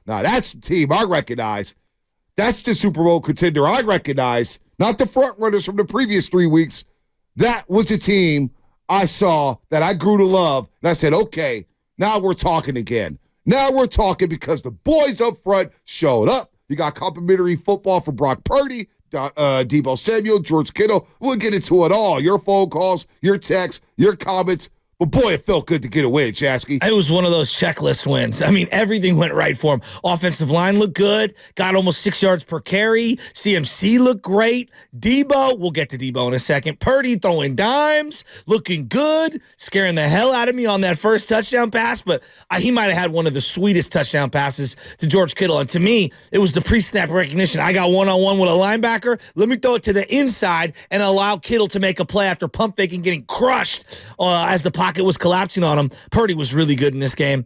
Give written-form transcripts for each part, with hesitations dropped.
Now, that's the team I recognize. That's the Super Bowl contender I recognize, not the front runners from the previous 3 weeks. That was the team I saw that I grew to love, and I said, okay, now we're talking again. Now we're talking because the boys up front showed up. You got complimentary football from Brock Purdy, Deebo Samuel, George Kittle. We'll get into it all. Your phone calls, your texts, your comments. But, boy, it felt good to get a win, Shasky. It was one of those checklist wins. I mean, everything went right for him. Offensive line looked good. Got almost 6 yards per carry. CMC looked great. Deebo, we'll get to Deebo in a second. Purdy throwing dimes, looking good, scaring the hell out of me on that first touchdown pass. But he might have had one of the sweetest touchdown passes to George Kittle. And to me, it was the pre-snap recognition. I got one-on-one with a linebacker. Let me throw it to the inside and allow Kittle to make a play after pump faking, getting crushed as the pocket was collapsing on him. Purdy was really good in this game.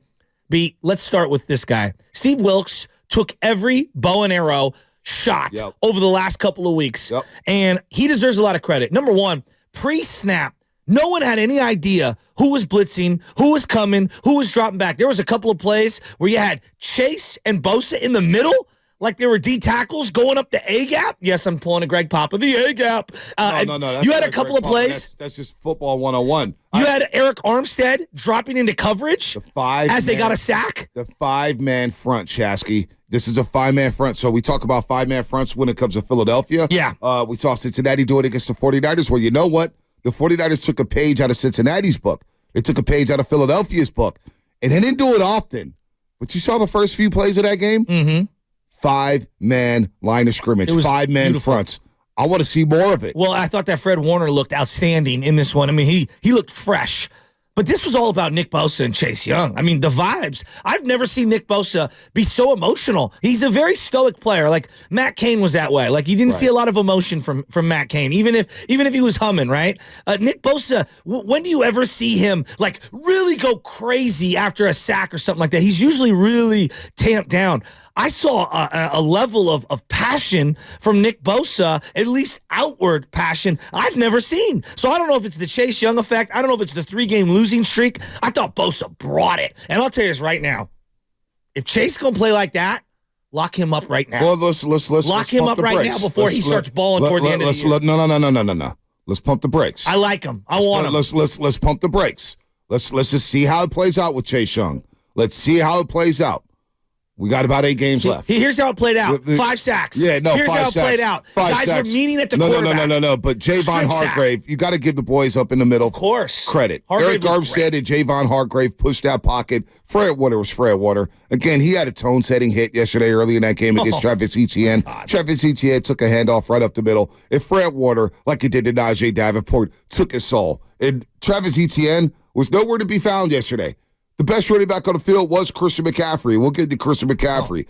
B, let's start with this guy. Steve Wilks took every bow and arrow shot over the last couple of weeks, and he deserves a lot of credit. Number one, pre-snap, no one had any idea who was blitzing, who was coming, who was dropping back. There was a couple of plays where you had Chase and Bosa in the middle, like they were D tackles going up the A-gap. Yes, I'm pulling a Greg Papa, the A-gap. No. You had a couple of plays. That's just football 101. You had Eric Armstead dropping into coverage they got a sack. The five-man front, Shasky. This is a five-man front. So we talk about five-man fronts when it comes to Philadelphia. Yeah. We saw Cincinnati do it against the 49ers, where you know what? The 49ers took a page out of Cincinnati's book. They took a page out of Philadelphia's book. And they didn't do it often. But you saw the first few plays of that game? Mm-hmm. Five-man line of scrimmage, five-man fronts. I want to see more of it. Well, I thought that Fred Warner looked outstanding in this one. I mean, he looked fresh. But this was all about Nick Bosa and Chase Young. I mean, the vibes. I've never seen Nick Bosa be so emotional. He's a very stoic player. Like Matt Cain was that way. Like you didn't see a lot of emotion from Matt Cain, even if he was humming, right? Nick Bosa, when do you ever see him like really go crazy after a sack or something like that? He's usually really tamped down. I saw a level of passion from Nick Bosa, at least outward passion, I've never seen. So I don't know if it's the Chase Young effect. I don't know if it's the 3-game losing streak. I thought Bosa brought it. And I'll tell you this right now. If Chase going to play like that, lock him up right now. Well, let's lock him up right now before he starts balling toward the end of the year. No. Let's pump the brakes. I like him. I want him. Let's pump the brakes. Let's just see how it plays out with Chase Young. Let's see how it plays out. We got about 8 games left. Here's how it played out. 5 sacks. Yeah, no, Here's 5 how sacks. it played out. 5 Guys sacks. were meeting at the quarterback. No. But Javon Hargrave, you got to give the boys up in the middle. Of course. Credit. Hargrave Eric Armstead and Javon Hargrave pushed that pocket. Fred Warner was Fred Warner. Again, he had a tone-setting hit yesterday early in that game against Travis Etienne. Travis Etienne took a handoff right up the middle. And Fred Warner, like he did to Najee Davenport, took his soul. And Travis Etienne was nowhere to be found yesterday. The best running back on the field was Christian McCaffrey. We'll get to Christian McCaffrey.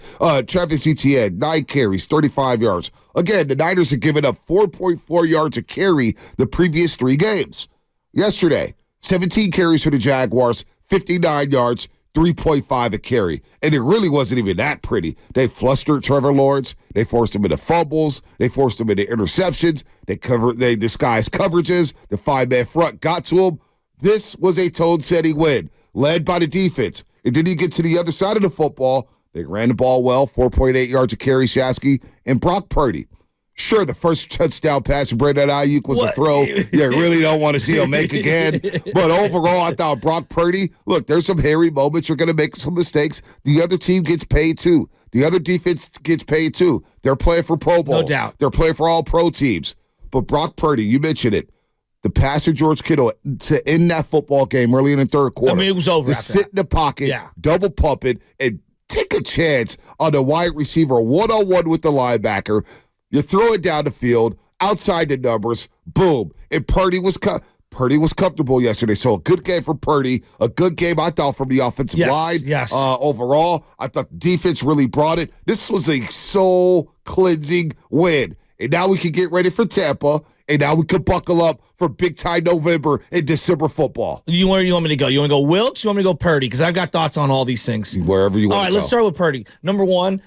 Travis Etienne, 9 carries, 35 yards. Again, the Niners have given up 4.4 yards a carry the previous 3 games. Yesterday, 17 carries for the Jaguars, 59 yards, 3.5 a carry. And it really wasn't even that pretty. They flustered Trevor Lawrence. They forced him into fumbles. They forced him into interceptions. They disguised coverages. The 5-man front got to him. This was a tone-setting win, led by the defense. And then you get to the other side of the football. They ran the ball well, 4.8 yards a carry, Shasky, and Brock Purdy. Sure, the first touchdown pass to Brandon Ayuk was a throw you really don't want to see him make again. But overall, I thought Brock Purdy, look, there's some hairy moments. You're going to make some mistakes. The other team gets paid too. The other defense gets paid too. They're playing for Pro Bowls. No doubt. They're playing for all pro teams. But Brock Purdy, you mentioned it. The pass to George Kittle to end that football game early in the third quarter. I mean, it was over. To sit in the pocket, double pump it, and take a chance on the wide receiver one-on-one with the linebacker. You throw it down the field, outside the numbers, boom. And Purdy was comfortable yesterday. So a good game for Purdy. A good game, I thought, from the offensive line. Yes. Overall, I thought the defense really brought it. This was a soul-cleansing win. And now we can get ready for Tampa. And now we could buckle up for big-time November and December football. Where do you want me to go? You want to go Wilks? You want me to go Purdy? Because I've got thoughts on all these things. Wherever you want to go. All right, let's start with Purdy. Number one,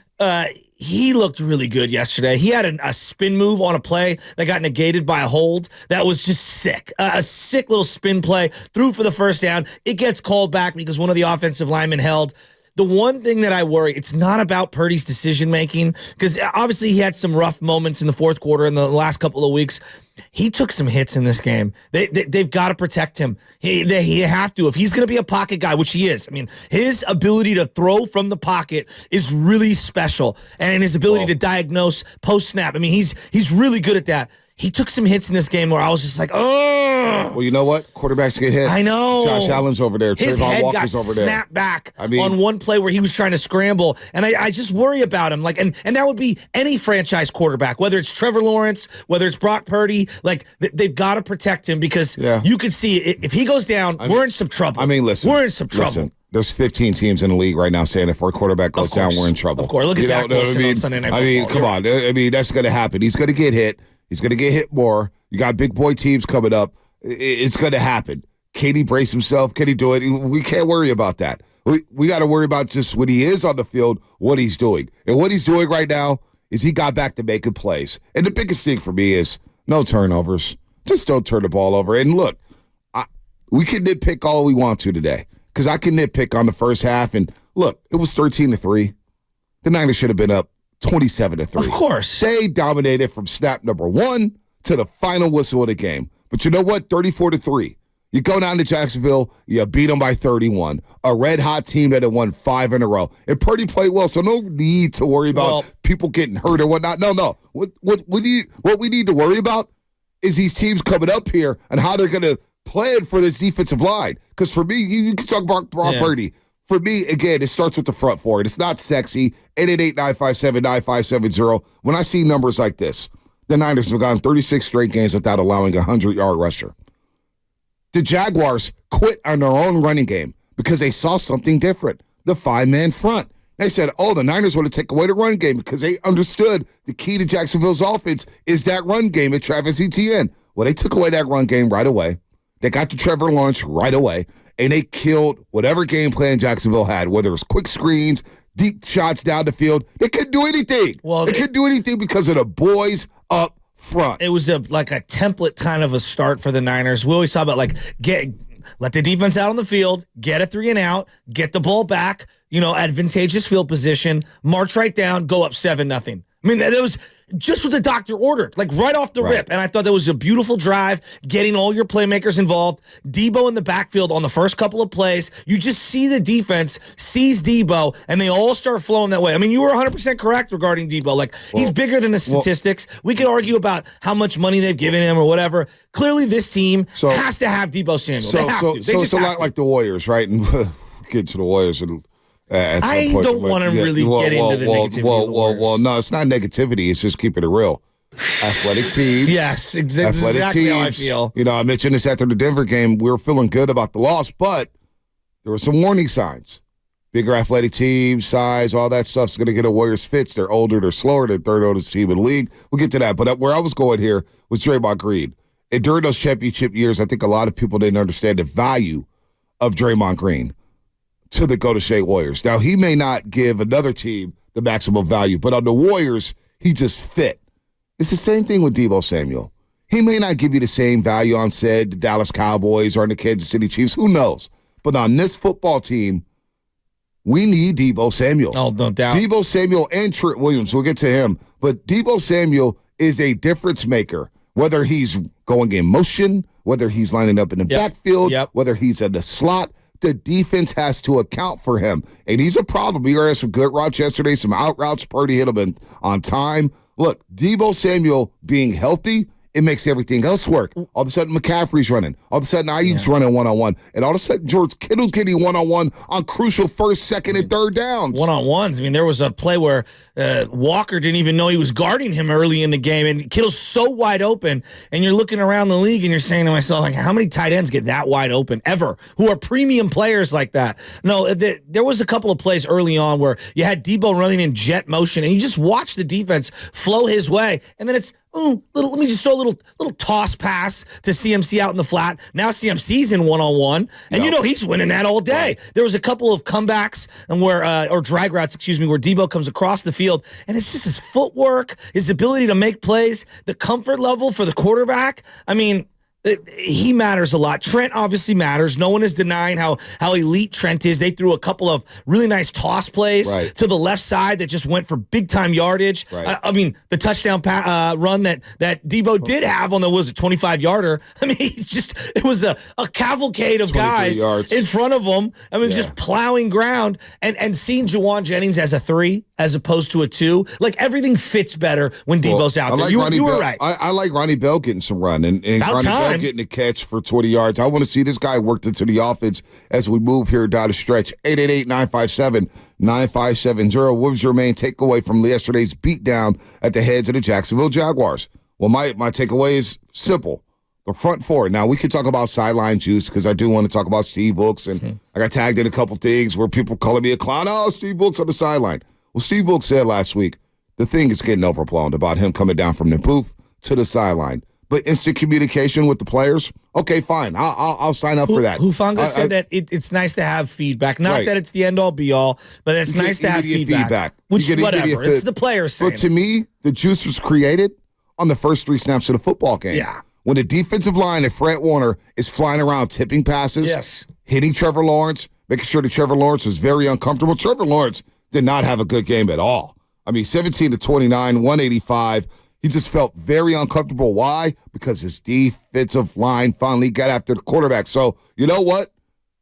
he looked really good yesterday. He had a spin move on a play that got negated by a hold. That was just sick. A sick little spin play. Threw for the first down. It gets called back because one of the offensive linemen held. The one thing that I worry, it's not about Purdy's decision making, because obviously he had some rough moments in the fourth quarter in the last couple of weeks. He took some hits in this game. They've got to protect him. He have to. If he's going to be a pocket guy, which he is, I mean, his ability to throw from the pocket is really special, and his ability to diagnose post snap. I mean, he's really good at that. He took some hits in this game where I was just like, oh. Well, you know what? Quarterbacks get hit. I know. Josh Allen's over there. His Trayvon head Walker's got over there. snapped back on one play where he was trying to scramble. And I just worry about him. Like, and that would be any franchise quarterback, whether it's Trevor Lawrence, whether it's Brock Purdy. Like, they've got to protect him, because you could see if he goes down, we're in some trouble. I mean, listen. We're in some trouble. Listen, there's 15 teams in the league right now saying if our quarterback goes down, we're in trouble. Of course. Look at Zach Wilson on Sunday Night Football. I mean, come on. I mean, that's going to happen. He's going to get hit. He's going to get hit more. You got big boy teams coming up. It's going to happen. Can he brace himself? Can he do it? We can't worry about that. We got to worry about just when he is on the field, what he's doing. And what he's doing right now is he got back to making plays. And the biggest thing for me is no turnovers. Just don't turn the ball over. And look, we can nitpick all we want to today, because I can nitpick on the first half. And look, it was 13-3. The Niners should have been up 27-3. Of course. They dominated from snap number 1 to the final whistle of the game. But you know what? 34-3. You go down to Jacksonville, you beat them by 31. A red-hot team that had won 5 in a row. And Purdy played well, so no need to worry about people getting hurt or whatnot. No. What we need to worry about is these teams coming up here and how they're going to plan for this defensive line. Because for me, you can talk about Brock Purdy. For me, again, it starts with the front four. It's not sexy. 888-957-9570. When I see numbers like this, the Niners have gone 36 straight games without allowing a 100-yard rusher. The Jaguars quit on their own running game because they saw something different, the 5-man front. They said, the Niners want to take away the run game, because they understood the key to Jacksonville's offense is that run game at Travis Etienne. Well, they took away that run game right away. They got to Trevor Lawrence right away, and they killed whatever game plan Jacksonville had, whether it was quick screens, deep shots down the field. They couldn't do anything. They couldn't do anything because of the boys up front. It was like a template kind of a start for the Niners. We always talk about let the defense out on the field, get a 3 and out, get the ball back, advantageous field position, march right down, go up 7-0. I mean, that was just what the doctor ordered, like right off the rip. And I thought that was a beautiful drive, getting all your playmakers involved. Debo in the backfield on the first couple of plays. You just see the defense sees Debo, and they all start flowing that way. I mean, you were 100% correct regarding Debo. He's bigger than the statistics. We could argue about how much money they've given him or whatever. Clearly, this team has to have Debo Samuel. They have to. It's a lot like the Warriors, right? And we'll get to the Warriors and I don't want to really get into the negativity. Well, no, it's not negativity. It's just keeping it real. Athletic teams. Yes, exactly how I feel. I mentioned this after the Denver game. We were feeling good about the loss, but there were some warning signs. Bigger athletic teams, size, all that stuff's going to get a Warriors fits. They're older, they're slower, they're third oldest team in the league. We'll get to that. But where I was going here was Draymond Green. And during those championship years, I think a lot of people didn't understand the value of Draymond Green to the Golden State Warriors. Now, he may not give another team the maximum value, but on the Warriors, he just fit. It's the same thing with Debo Samuel. He may not give you the same value on, the Dallas Cowboys or on the Kansas City Chiefs. Who knows? But on this football team, we need Debo Samuel. Oh, no doubt. Debo Samuel and Trent Williams. We'll get to him. But Debo Samuel is a difference maker, whether he's going in motion, whether he's lining up in the backfield, whether he's in the slot. The defense has to account for him. And he's a problem. He had some good routes yesterday, some out routes. Purdy hit him on time. Look, Debo Samuel being healthy, it makes everything else work. All of a sudden, McCaffrey's running. All of a sudden, Ayuk's running one-on-one. And all of a sudden, George Kittle's getting one-on-one on crucial first, second, and third downs. One-on-ones. I mean, there was a play where Walker didn't even know he was guarding him early in the game, and Kittle's so wide open, and you're looking around the league, and you're saying to myself, how many tight ends get that wide open ever, who are premium players like that? No, there was a couple of plays early on where you had Debo running in jet motion, and you just watch the defense flow his way, and then it's, let me just throw a little toss pass to CMC out in the flat. Now CMC's in one-on-one, and he's winning that all day. There was a couple of comebacks and or drag routes, where Debo comes across the field, and it's just his footwork, his ability to make plays, the comfort level for the quarterback. I mean, He matters a lot. Trent obviously matters. No one is denying how elite Trent is. They threw a couple of really nice toss plays to the left side that just went for big-time yardage. Right. I mean, the touchdown run that Debo did have on the, was it 25-yarder? I mean, it was a cavalcade of guys in front of him. I mean, just plowing ground and seeing Juwan Jennings as a 3 as opposed to a 2. Like, everything fits better when Debo's out there. You were right. I like Ronnie Bell getting some run and Ronnie Bell getting a catch for 20 yards. I want to see this guy worked into the offense as we move here down the stretch. 888-957-9570. What was your main takeaway from yesterday's beatdown at the heads of the Jacksonville Jaguars? Well, my takeaway is simple. The front four. Now, we could talk about sideline juice because I do want to talk about Steve Wilks, and I got tagged in a couple things where people calling me a clown. Oh, Steve Wilks on the sideline. Well, Steve Wilks said last week the thing is getting overblown about him coming down from the booth to the sideline. But instant communication with the players, okay, fine. I'll sign up for that. Hufanga said that it's nice to have feedback. Not that it's the end-all, be-all, but it's nice to have feedback. Which, whatever. It's the players saying But to me, the juice was created on the first 3 snaps of the football game. Yeah. When the defensive line at Fred Warner is flying around tipping passes, hitting Trevor Lawrence, making sure that Trevor Lawrence was very uncomfortable. Trevor Lawrence did not have a good game at all. I mean, 17-29, 185. He just felt very uncomfortable. Why? Because his defensive line finally got after the quarterback. So, you know what?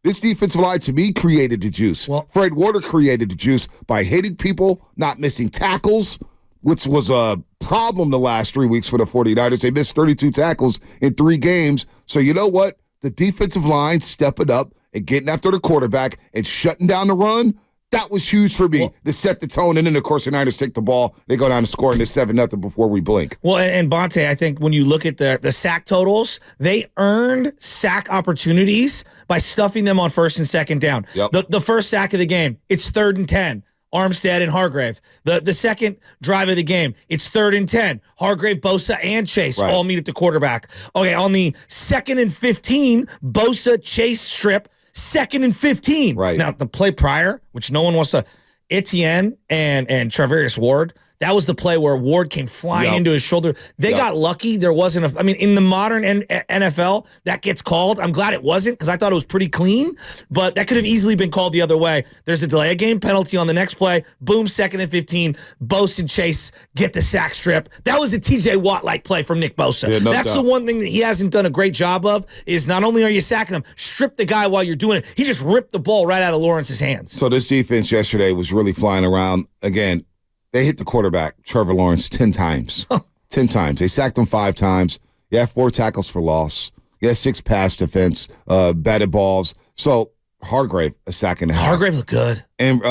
This defensive line, to me, created the juice. Well, Fred Warner created the juice by hitting people, not missing tackles, which was a problem the last 3 weeks for the 49ers. They missed 32 tackles in 3 games. So, you know what? The defensive line stepping up and getting after the quarterback and shutting down the run, that was huge for me to set the tone. And then, of course, the Niners take the ball. They go down and score, and it's 7-0 before we blink. Well, and Bonte, I think when you look at the sack totals, they earned sack opportunities by stuffing them on first and second down. The first sack of the game, it's 3rd and 10. Armstead and Hargrave. The second drive of the game, it's 3rd and 10. Hargrave, Bosa, and Chase all meet at the quarterback. Okay, on the 2nd and 15, Bosa, Chase strip, 2nd and 15. Right. Now, the play prior, which no one wants to, Etienne and Travarius Ward, that was the play where Ward came flying into his shoulder. They got lucky. There wasn't I mean, in the modern NFL, that gets called. I'm glad it wasn't because I thought it was pretty clean, but that could have easily been called the other way. There's a delay of game penalty on the next play. Boom, 2nd and 15. Bosa and Chase get the sack strip. That was a TJ Watt-like play from Nick Bosa. Yeah, That's the one thing that he hasn't done a great job of is not only are you sacking him, strip the guy while you're doing it. He just ripped the ball right out of Lawrence's hands. So this defense yesterday was really flying around. Again, they hit the quarterback, Trevor Lawrence, 10 times. 10 times. They sacked him 5 times. Yeah, 4 tackles for loss. Yeah, 6 pass defense, batted balls. So Hargrave, a sack and a half. Hargrave looked good. And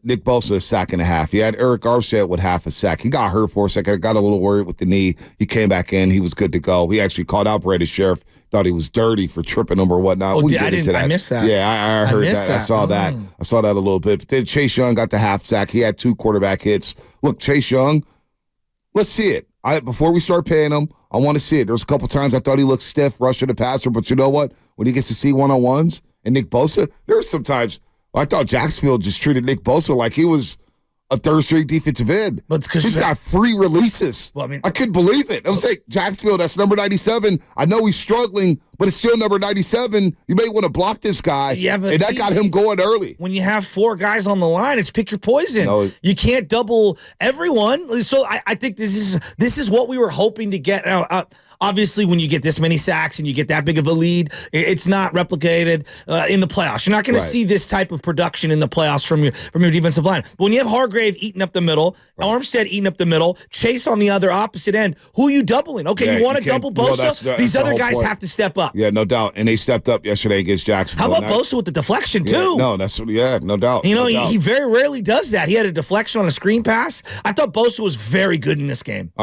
Nick Bosa, a sack and a half. He had Eric Armstead with half a sack. He got hurt for a second. Got a little worried with the knee. He came back in. He was good to go. He actually called out Brandon Sheriff. Thought he was dirty for tripping him or whatnot. Oh, I missed that. Yeah, I heard that. I saw that. I saw that a little bit. But then Chase Young got the half sack. He had 2 quarterback hits. Look, Chase Young, let's see it. Before we start paying him, I want to see it. There's a couple times I thought he looked stiff, rushing the passer. But you know what? When he gets to see one-on-ones and Nick Bosa, there were some times I thought Jacksonville just treated Nick Bosa like he was a third-string defensive end. But he's got free releases. Well, I mean, I couldn't believe it. I was like, Jacksonville, that's number 97. I know he's struggling, but it's still number 97. You may want to block this guy. Yeah, but and that got him going early. When you have 4 guys on the line, it's pick your poison. No, you can't double everyone. So I think this is what we were hoping to get. Obviously, when you get this many sacks and you get that big of a lead, it's not replicated in the playoffs. You're not going to see this type of production in the playoffs from your defensive line. But when you have Hargrave eating up the middle, Armstead eating up the middle, Chase on the other opposite end, who are you doubling? Okay, you want to double Bosa? These other guys have to step up. Yeah, no doubt. And they stepped up yesterday against Jacksonville. How about Bosa with the deflection, too? No doubt. You know, he very rarely does that. He had a deflection on a screen pass. I thought Bosa was very good in this game.